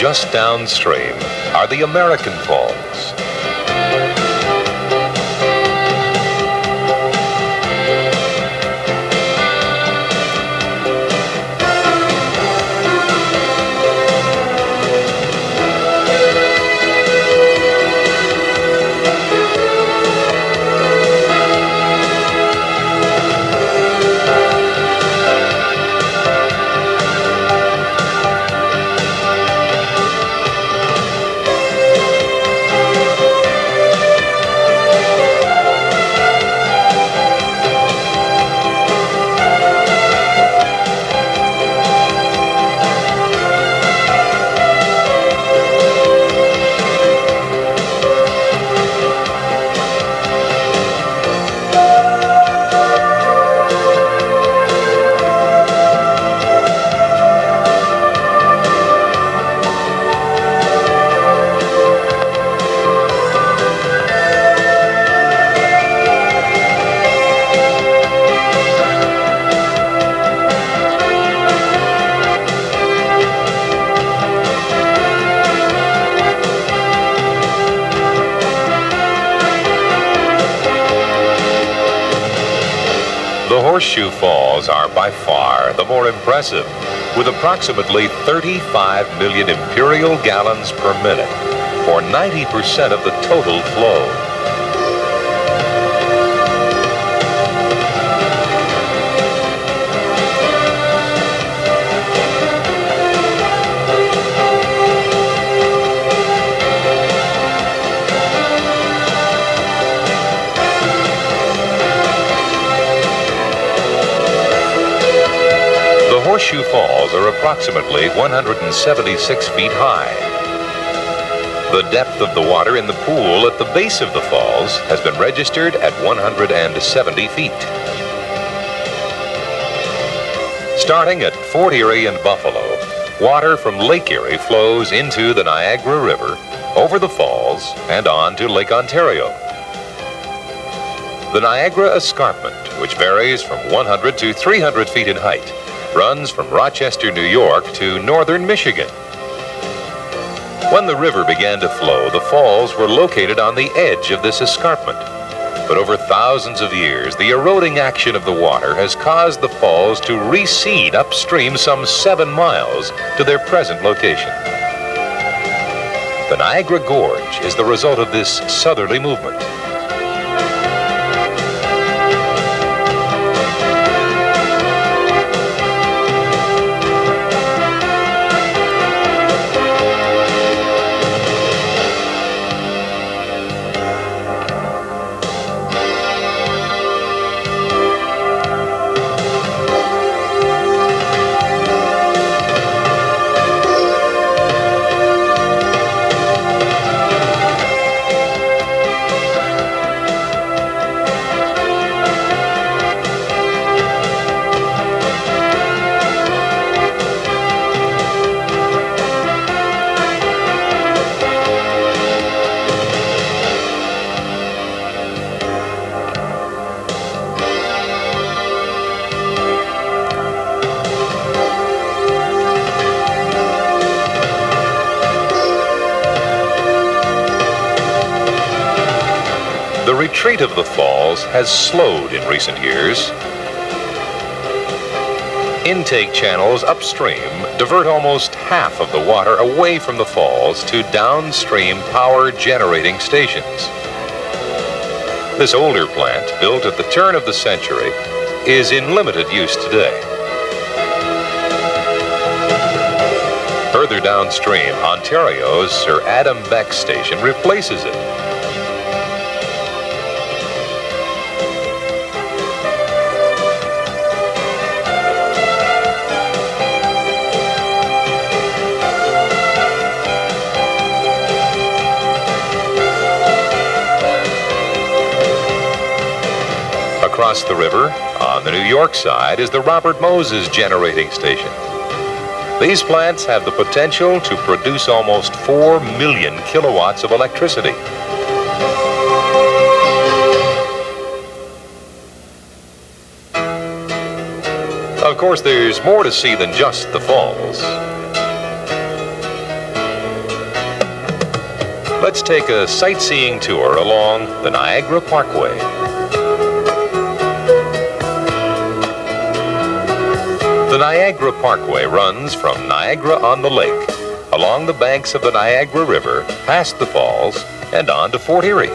just downstream are the American Falls. The Horseshoe Falls are by far the more impressive, with approximately 35 million imperial gallons per minute, or 90% of the total flow. Horseshoe Falls are approximately 176 feet high. The depth of the water in the pool at the base of the falls has been registered at 170 feet. Starting at Fort Erie and Buffalo, water from Lake Erie flows into the Niagara River, over the falls, and on to Lake Ontario. The Niagara Escarpment, which varies from 100 to 300 feet in height, runs from Rochester, New York to northern Michigan. When the river began to flow, the falls were located on the edge of this escarpment. But over thousands of years, the eroding action of the water has caused the falls to recede upstream some 7 miles to their present location. The Niagara Gorge is the result of this southerly movement. The retreat of the falls has slowed in recent years. Intake channels upstream divert almost half of the water away from the falls to downstream power generating stations. This older plant, built at the turn of the century, is in limited use today. Further downstream, Ontario's Sir Adam Beck station replaces it. Across the river, on the New York side, is the Robert Moses generating station. These plants have the potential to produce almost 4 million kilowatts of electricity. Of course, there's more to see than just the falls. Let's take a sightseeing tour along the Niagara Parkway. The Niagara Parkway runs from Niagara-on-the-Lake, along the banks of the Niagara River, past the falls, and on to Fort Erie.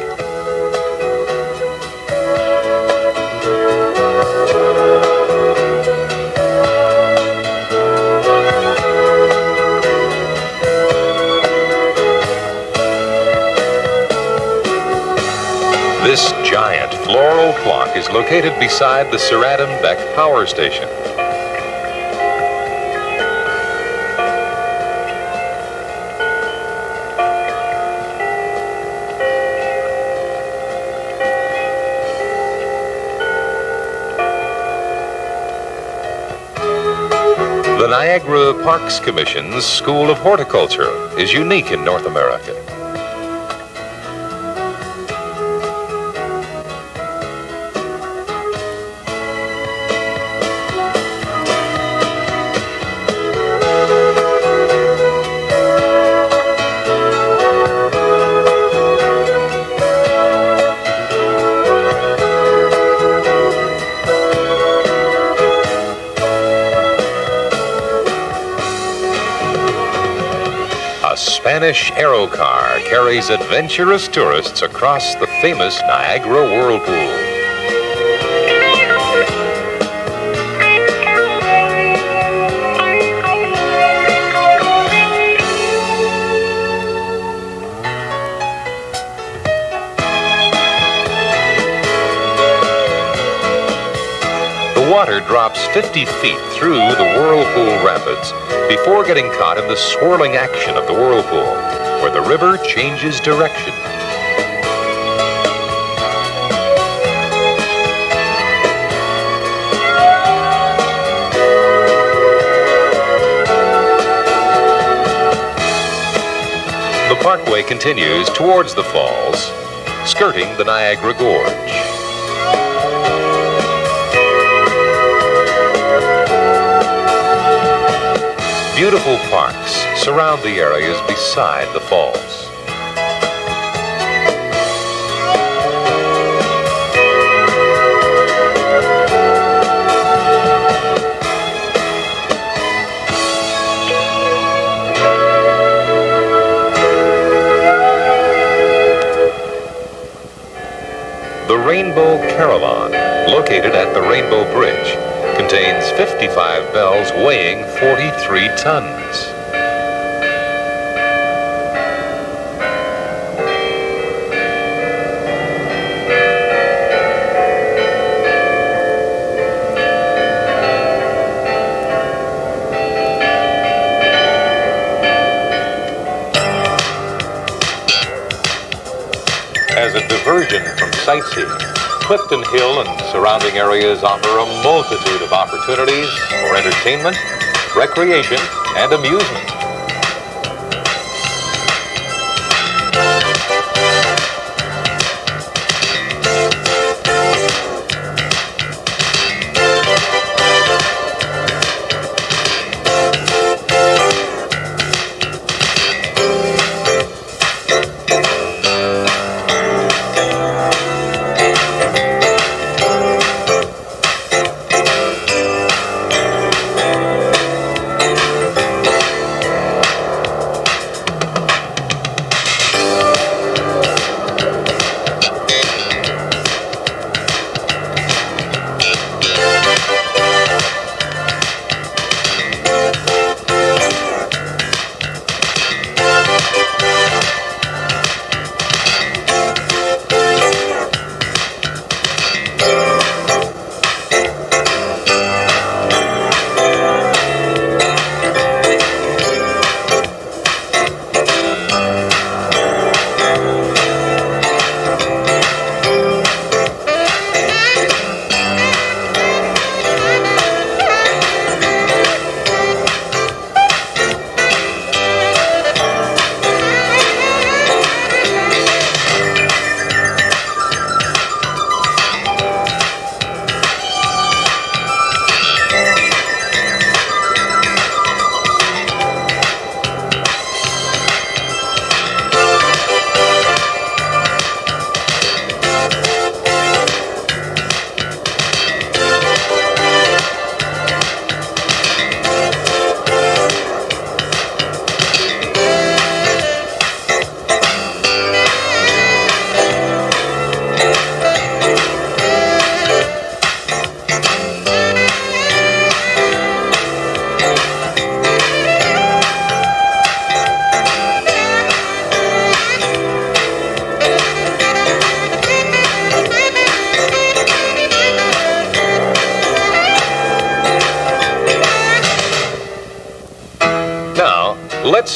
This giant floral clock is located beside the Beck Power Station. The Niagara Parks Commission's School of Horticulture is unique in North America. A Spanish aerocar carries adventurous tourists across the famous Niagara Whirlpool. The water drops 50 feet through the Whirlpool rapids before getting caught in the swirling action of the whirlpool, where the river changes direction. The parkway continues towards the falls, skirting the Niagara Gorge. Beautiful parks surround the areas beside the falls. The Rainbow Caravan, located at the Rainbow Bridge, contains 55 bells weighing 43 tons. As a diversion from sightseeing, Clifton Hill and surrounding areas offer a multitude of opportunities for entertainment, recreation, and amusement.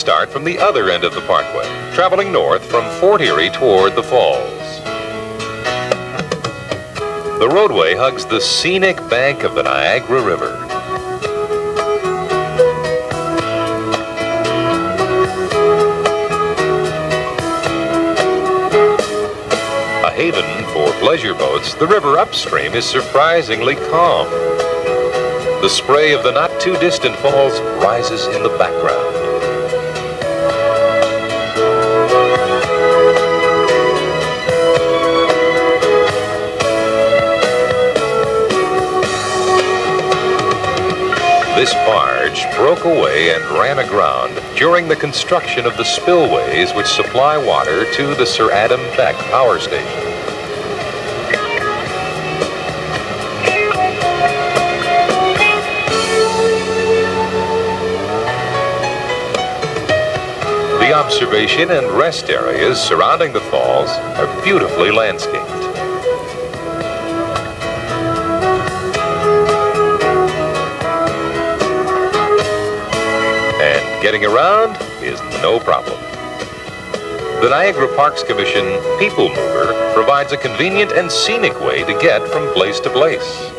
start from the other end of the parkway, traveling north from Fort Erie toward the falls. The roadway hugs the scenic bank of the Niagara River. A haven for pleasure boats, the river upstream is surprisingly calm. The spray of the not-too-distant falls rises in the background. This barge broke away and ran aground during the construction of the spillways which supply water to the Sir Adam Beck power station. The observation and rest areas surrounding the falls are beautifully landscaped. And getting around is no problem. The Niagara Parks Commission People Mover provides a convenient and scenic way to get from place to place.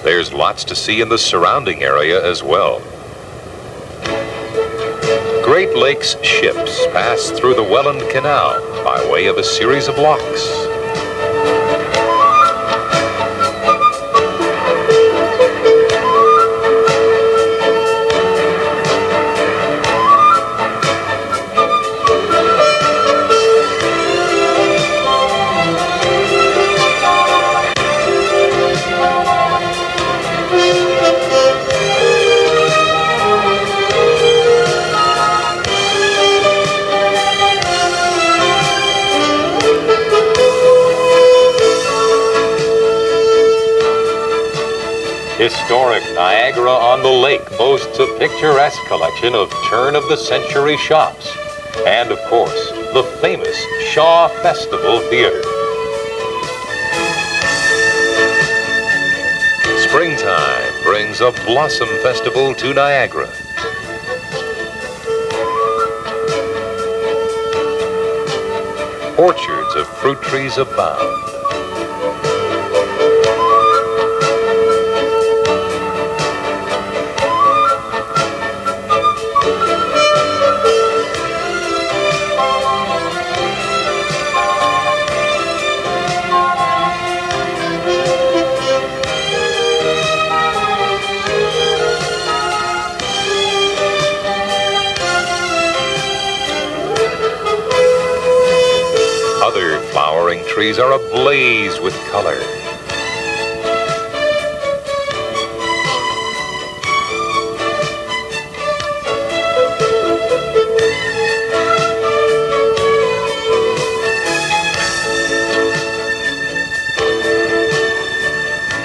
There's lots to see in the surrounding area as well. Great Lakes ships pass through the Welland Canal by way of a series of locks. Historic Niagara on the Lake boasts a picturesque collection of turn-of-the-century shops and, of course, the famous Shaw Festival Theater. Springtime brings a blossom festival to Niagara. Orchards of fruit trees abound. Other flowering trees are ablaze with color.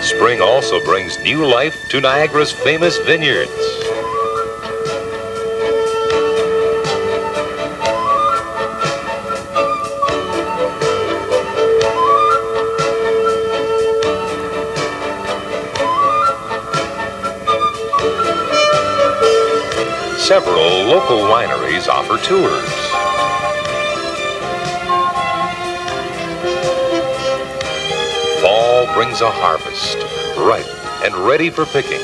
Spring also brings new life to Niagara's famous vineyards. Several local wineries offer tours. Fall brings a harvest, ripe and ready for picking.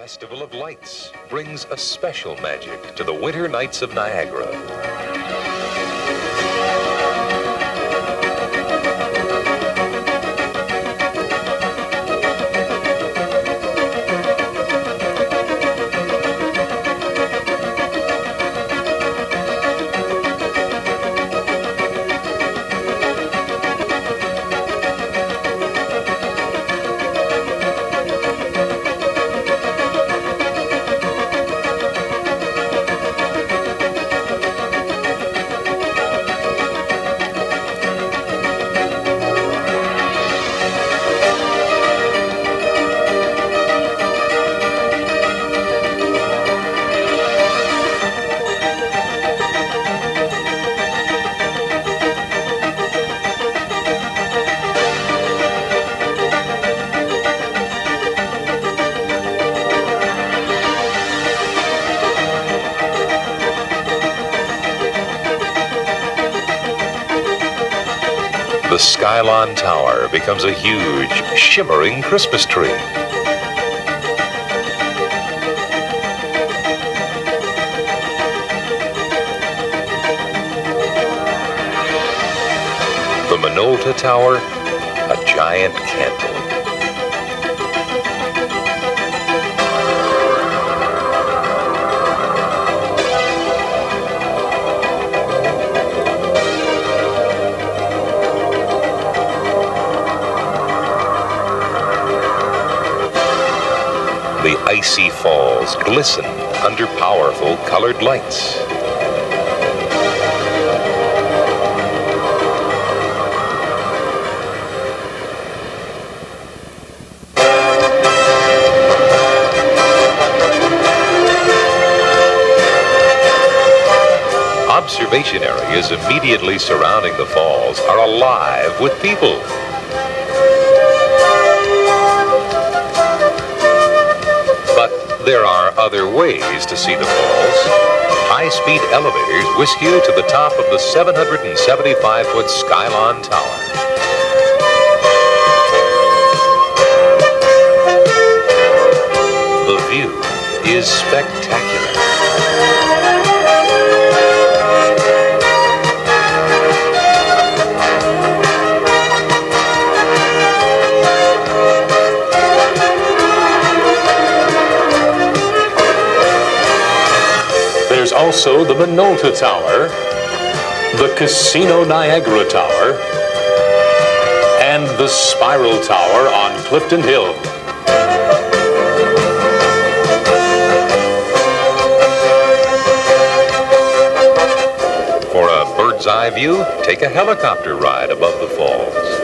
festival of lights brings a special magic to the winter nights of Niagara. The Skylon Tower becomes a huge, shimmering Christmas tree. The Minolta Tower, a giant candle. The icy falls glisten under powerful colored lights. Observation areas immediately surrounding the falls are alive with people. There are other ways to see the falls. High-speed elevators whisk you to the top of the 775-foot Skylon Tower. The view is spectacular. There's also the Minolta Tower, the Casino Niagara Tower, and the Spiral Tower on Clifton Hill. For a bird's eye view, take a helicopter ride above the falls.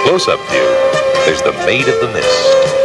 Close-up view, there's the Maid of the Mist.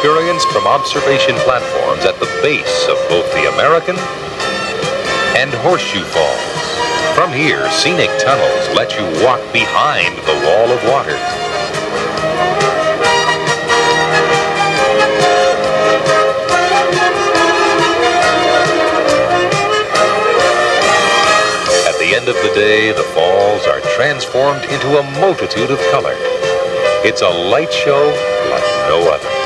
experienced from observation platforms at the base of both the American and Horseshoe Falls. From here, scenic tunnels let you walk behind the wall of water. At the end of the day, the falls are transformed into a multitude of color. It's a light show like no other.